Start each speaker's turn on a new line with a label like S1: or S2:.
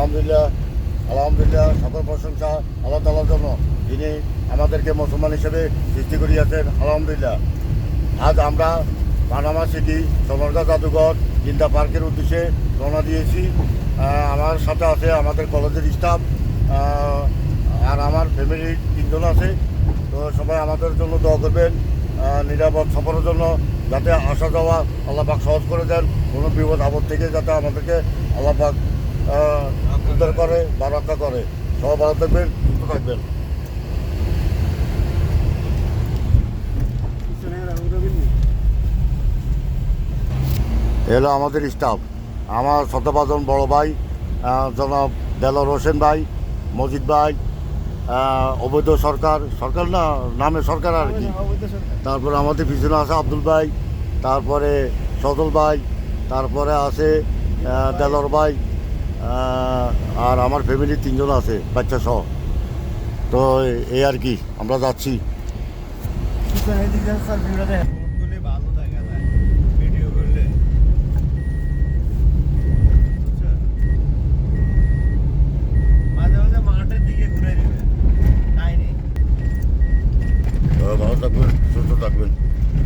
S1: আলহামদুলিল্লাহ আলহামদুলিল্লাহ, সকল প্রশংসা আল্লাহ তাআলার জন্য, যিনি আমাদেরকে মুসলমান হিসেবে সৃষ্টি করিয়াছেন। আলহামদুলিল্লাহ। আজ আমরা পানামা সিটি, সোনারগাঁ জাদুঘর, জিন্দা পার্কের উদ্দেশ্যে রওনা দিয়েছি। আমার সাথে আছে আমাদের কলেজের স্টাফ, আর আমার ফ্যামিলির 3 জন আছে। তো সবাই আমাদের জন্য দোয়া করবেন, নিরাপদ সফরের জন্য, যাতে আসা যাওয়া আল্লাহ পাক সহজ করে দেন, কোনো বিপদ আপদ থেকে যাতে আমাদেরকে আল্লাহ পাক উদ্ধার করে বা রক্ষা করে। সবাই ভালো থাকবেন, সুস্থ থাকবেন। এলো আমাদের স্টাফ, আমার শ্রদ্ধাভাজন বড় ভাই জনাব দেলোয়ার হোসেন ভাই, মজিদ ভাই, অবৈধ সরকার, সরকার না নামে সরকার আর কি। তারপরে আমাদের পিছনে আছে আব্দুল ভাই, তারপরে সজল ভাই, তারপরে আছে দেলোয়ার ভাই, আর আমার ফ্যামিলির 3 জন আছে বাচ্চা সহ। তো এই আর কি, আমরা যাচ্ছি।